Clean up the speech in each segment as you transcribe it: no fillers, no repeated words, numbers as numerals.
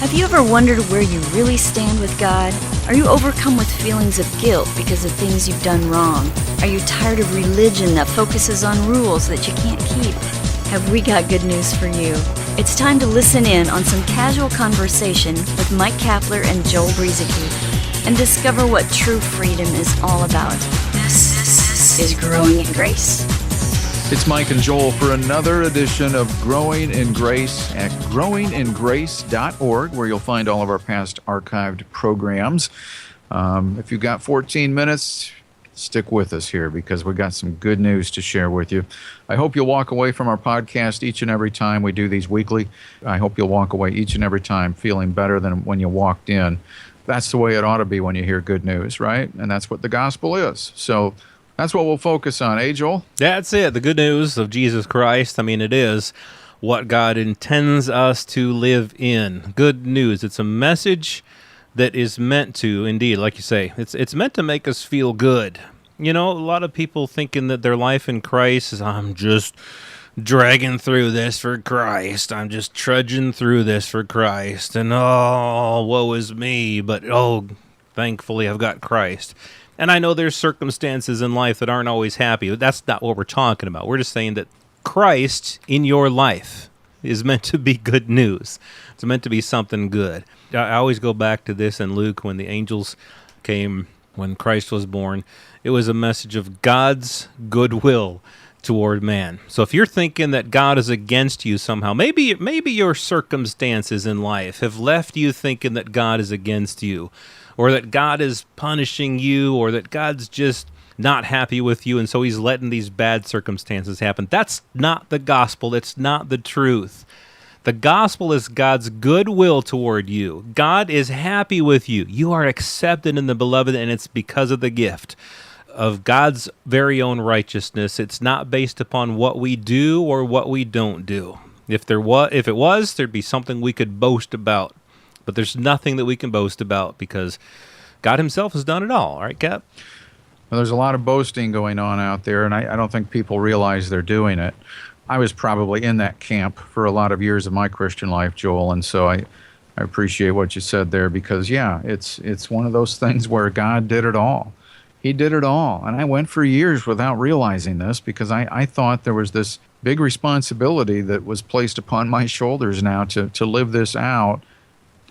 Have you ever wondered where you really stand with God? Are you overcome with feelings of guilt because of things you've done wrong? Are you tired of religion that focuses on rules that you can't keep? Have we got good news for you? It's time to listen in on some casual conversation with Mike Kapler and Joel Brueseke and discover what true freedom is all about. This is Growing in Grace. It's Mike and Joel for another edition of Growing in Grace at growingingrace.org, where you'll find all of our past archived programs. If you've got 14 minutes, stick with us here because we've got some good news to share with you. I hope you'll walk away from our podcast each and every time. We do these weekly. I hope you'll walk away each and every time feeling better than when you walked in. That's the way it ought to be when you hear good news, right? And that's what the gospel is. So that's what we'll focus on, eh, Joel? That's it, the good news of Jesus Christ. I mean, it is what God intends us to live in. Good news. It's a message that is meant to, indeed, like you say, it's meant to make us feel good. You know, a lot of people thinking that their life in Christ is, I'm just dragging through this for Christ. I'm just trudging through this for Christ. And, oh, woe is me. But, oh, thankfully I've got Christ. And I know there's circumstances in life that aren't always happy, but that's not what we're talking about. We're just saying that Christ in your life is meant to be good news. It's meant to be something good. I always go back to this in Luke when the angels came, when Christ was born. It was a message of God's goodwill toward man. So if you're thinking that God is against you somehow, maybe your circumstances in life have left you thinking that God is against you, or that God is punishing you, or that God's just not happy with you, and so he's letting these bad circumstances happen. That's not the gospel. It's not the truth. The gospel is God's goodwill toward you. God is happy with you. You are accepted in the beloved, and it's because of the gift of God's very own righteousness. It's not based upon what we do or what we don't do. If it was, there'd be something we could boast about. But there's nothing that we can boast about because God himself has done it all. All right, Cap? Well, there's a lot of boasting going on out there, and I don't think people realize they're doing it. I was probably in that camp for a lot of years of my Christian life, Joel, and so I appreciate what you said there because, yeah, it's one of those things where God did it all. He did it all, and I went for years without realizing this because I thought there was this big responsibility that was placed upon my shoulders now to live this out,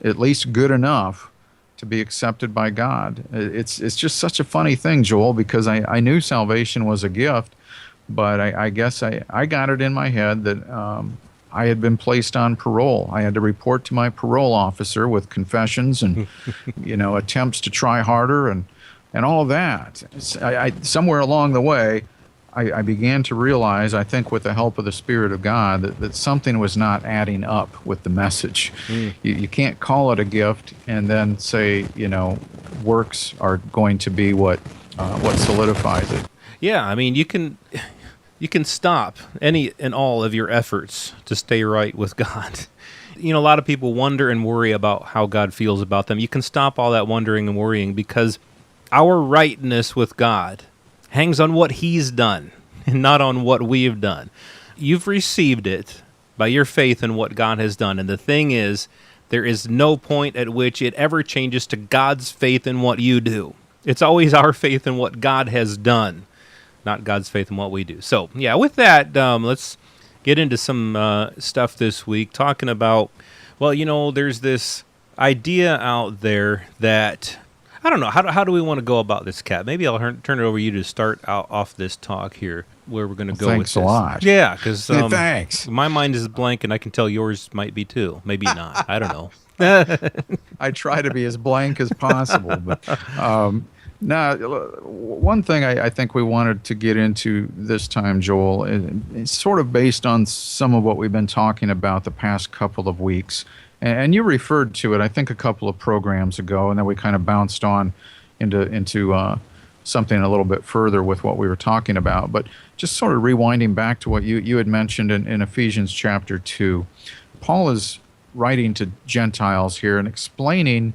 at least good enough to be accepted by God. It's just such a funny thing, Joel, because I knew salvation was a gift, but I guess I got it in my head that I had been placed on parole. I had to report to my parole officer with confessions and attempts to try harder and all of that. Somewhere along the way, I began to realize, I think with the help of the Spirit of God, that something was not adding up with the message. You can't call it a gift and then say, works are going to be what solidifies it. Yeah, I mean, you can stop any and all of your efforts to stay right with God. A lot of people wonder and worry about how God feels about them. You can stop all that wondering and worrying because our rightness with God hangs on what he's done and not on what we've done. You've received it by your faith in what God has done. And the thing is, there is no point at which it ever changes to God's faith in what you do. It's always our faith in what God has done, not God's faith in what we do. So, yeah, with that, let's get into some stuff this week, talking about, there's this idea out there that, I don't know, how do we want to go about this, Kat? Maybe I'll turn it over to you to start off this talk here, where we're going to go with this. Thanks a lot. Yeah, because thanks. My mind is blank, and I can tell yours might be too. Maybe not. I don't know. I try to be as blank as possible. But now, one thing I think we wanted to get into this time, Joel, is sort of based on some of what we've been talking about the past couple of weeks. And you referred to it, I think, a couple of programs ago, and then we kind of bounced on into something a little bit further with what we were talking about. But just sort of rewinding back to what you had mentioned in Ephesians chapter 2, Paul is writing to Gentiles here and explaining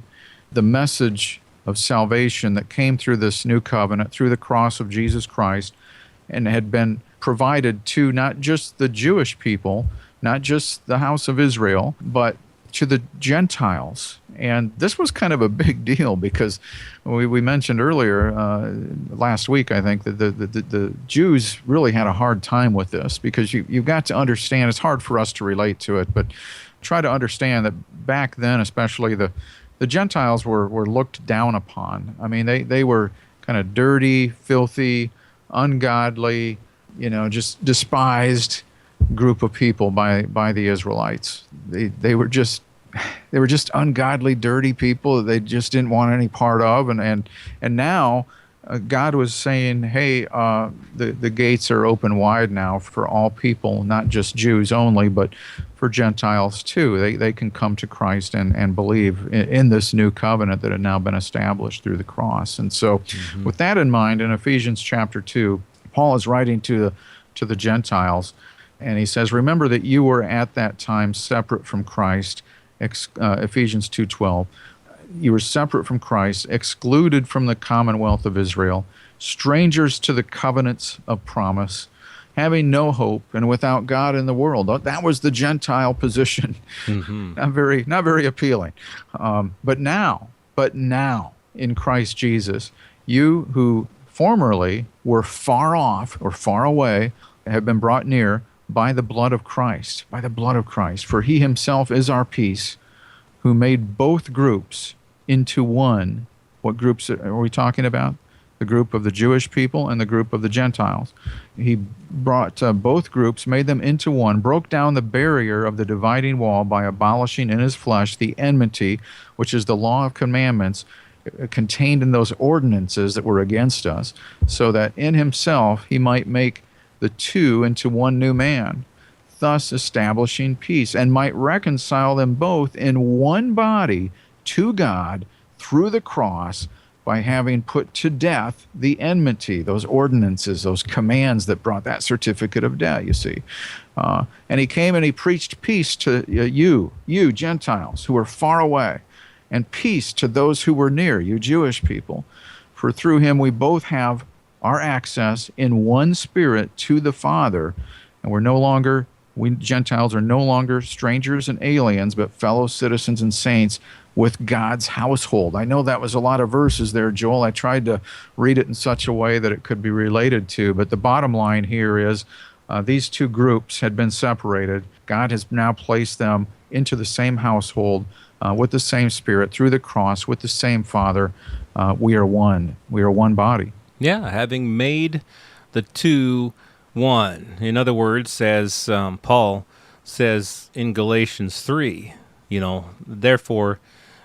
the message of salvation that came through this new covenant, through the cross of Jesus Christ, and had been provided to not just the Jewish people, not just the house of Israel, but to the Gentiles. And this was kind of a big deal because we mentioned earlier last week, I think, that the Jews really had a hard time with this because you've got to understand, it's hard for us to relate to it, but try to understand that back then, especially the Gentiles were looked down upon. I mean, they were kind of dirty, filthy, ungodly, just despised group of people by the Israelites. They were just ungodly, dirty people that they just didn't want any part of. And now God was saying, hey, the gates are open wide now for all people, not just Jews only, but for Gentiles too. They can come to Christ and believe in this new covenant that had now been established through the cross. And so with that in mind, in Ephesians chapter 2, Paul is writing to the Gentiles, and he says, remember that you were at that time separate from Christ, Ephesians 2:12. You were separate from Christ, excluded from the commonwealth of Israel, strangers to the covenants of promise, having no hope and without God in the world. That was the Gentile position. Not very appealing. But now, in Christ Jesus, you who formerly were far off or far away have been brought near by the blood of Christ, For he himself is our peace, who made both groups into one. What groups are we talking about? The group of the Jewish people and the group of the Gentiles. He brought both groups, made them into one, broke down the barrier of the dividing wall by abolishing in his flesh the enmity, which is the law of commandments contained in those ordinances that were against us, so that in himself he might make the two into one new man, thus establishing peace, and might reconcile them both in one body to God through the cross, by having put to death the enmity, those ordinances, those commands that brought that certificate of debt, you see. And he came and he preached peace to you Gentiles who were far away, and peace to those who were near, you Jewish people. For through him we both have our access in one spirit to the Father, and we Gentiles are no longer strangers and aliens, but fellow citizens and saints with God's household. I know that was a lot of verses there, Joel. I tried to read it in such a way that it could be related to, but the bottom line here is these two groups had been separated. God has now placed them into the same household with the same Spirit through the cross with the same Father. We are one. We are one body. Yeah, having made the two one. In other words, as Paul says in Galatians 3, therefore,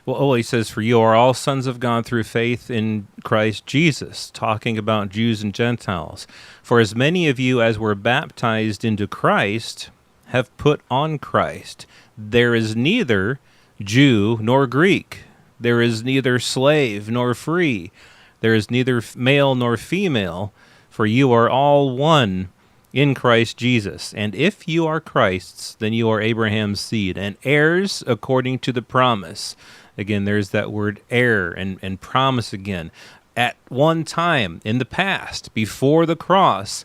he says, for you are all sons of God through faith in Christ Jesus, talking about Jews and Gentiles. For as many of you as were baptized into Christ have put on Christ. There is neither Jew nor Greek. There is neither slave nor free. There is neither male nor female, for you are all one in Christ Jesus. And if you are Christ's, then you are Abraham's seed, and heirs according to the promise. Again, there's that word heir and promise again. At one time in the past, before the cross,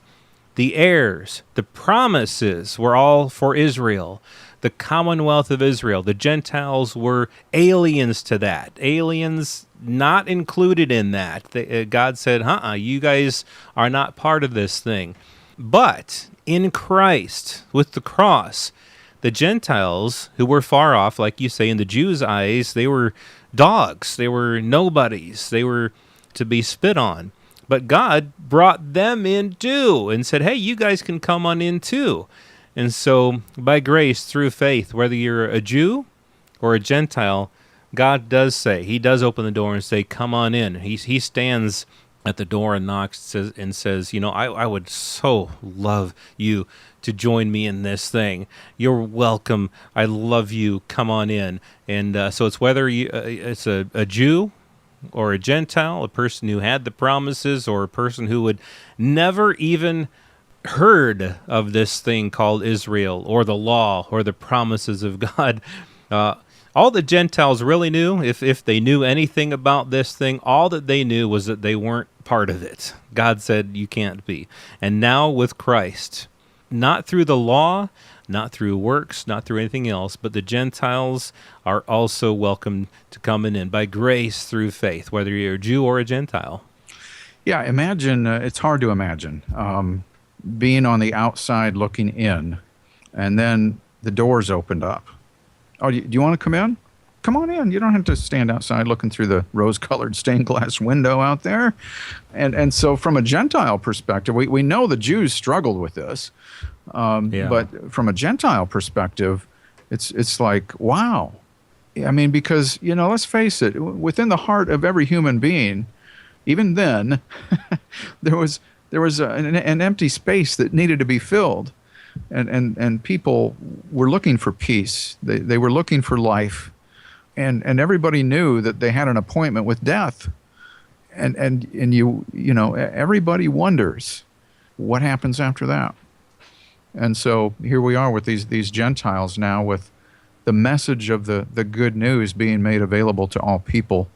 the heirs, the promises were all for Israel, the commonwealth of Israel. The Gentiles were aliens to that, aliens not included in that. God said, you guys are not part of this thing. But in Christ, with the cross, the Gentiles who were far off, like you say, in the Jews' eyes, they were dogs. They were nobodies. They were to be spit on. But God brought them in too and said, hey, you guys can come on in too. And so by grace, through faith, whether you're a Jew or a Gentile, God does say, he does open the door and say, come on in. He stands at the door and knocks and says, I would so love you to join me in this thing. You're welcome. I love you. Come on in. And so it's whether it's a Jew or a Gentile, a person who had the promises or a person who would never even heard of this thing called Israel or the law or the promises of God. All the Gentiles really knew, if they knew anything about this thing, all that they knew was that they weren't part of it. God said, you can't be. And now with Christ, not through the law, not through works, not through anything else, but the Gentiles are also welcome to coming in by grace through faith, whether you're a Jew or a Gentile. Yeah, imagine, it's hard to imagine being on the outside looking in, and then the doors opened up. Oh, do you want to come in? Come on in. You don't have to stand outside looking through the rose-colored stained glass window out there. And so from a Gentile perspective, we know the Jews struggled with this. But from a Gentile perspective, it's like, wow. I mean, because, let's face it, within the heart of every human being, even then, there was an empty space that needed to be filled. And people were looking for peace. They were looking for life. And everybody knew that they had an appointment with death. And everybody wonders what happens after that. And so here we are with these Gentiles now, with the message of the good news being made available to all people.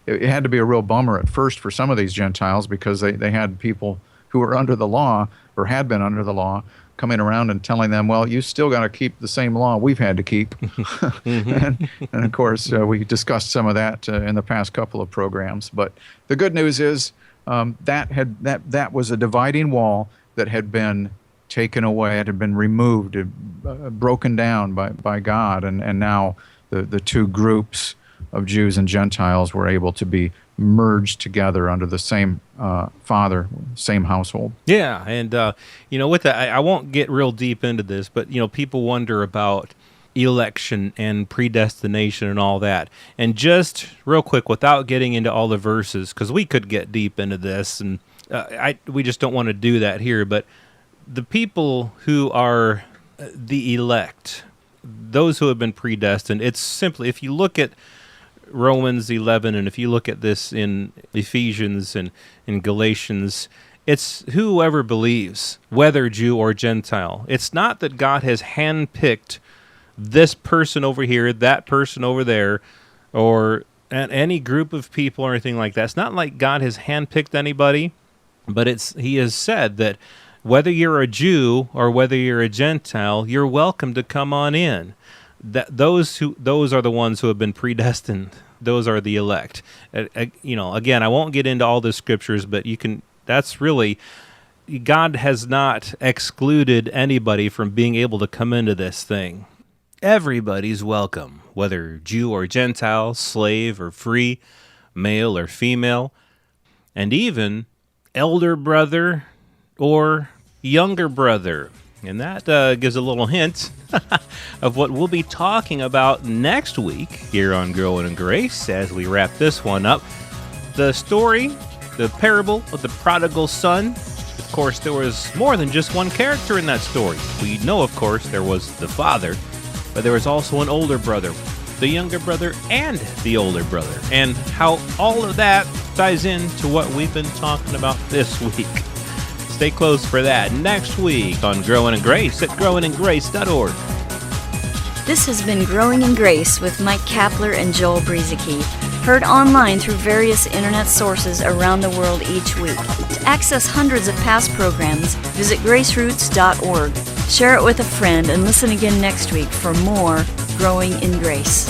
It had to be a real bummer at first for some of these Gentiles, because they had people who were under the law or had been under the law coming around and telling them, well, you still got to keep the same law we've had to keep. and of course, we discussed some of that in the past couple of programs. But the good news is that was a dividing wall that had been taken away. It had been removed, broken down by God. And now the two groups of Jews and Gentiles were able to be merged together under the same father, same household. Yeah, and with that, I won't get real deep into this, but people wonder about election and predestination and all that. And just real quick, without getting into all the verses, because we could get deep into this, and we just don't want to do that here. But the people who are the elect, those who have been predestined, it's simply, if you look at Romans 11, and if you look at this in Ephesians and in Galatians, it's whoever believes, whether Jew or Gentile. It's not that God has handpicked this person over here, that person over there, or any group of people or anything like that. It's not like God has handpicked anybody, but He has said that whether you're a Jew or whether you're a Gentile, you're welcome to come on in. Those are the ones who have been predestined. Those are the elect. Again, I won't get into all the scriptures, but that's really, God has not excluded anybody from being able to come into this thing. Everybody's welcome, whether Jew or Gentile, slave or free, male or female, and even elder brother or younger brother. And that gives a little hint of what we'll be talking about next week here on Growing in Grace as we wrap this one up. The story, the parable of the prodigal son. Of course, there was more than just one character in that story. We know, of course, there was the father, but there was also an older brother, the younger brother, and the older brother, and how all of that ties into what we've been talking about this week. Stay close for that next week on Growing in Grace at growingingrace.org. This has been Growing in Grace with Mike Kapler and Joel Brizicki, heard online through various internet sources around the world each week. To access hundreds of past programs, visit graceroots.org. Share it with a friend and listen again next week for more Growing in Grace.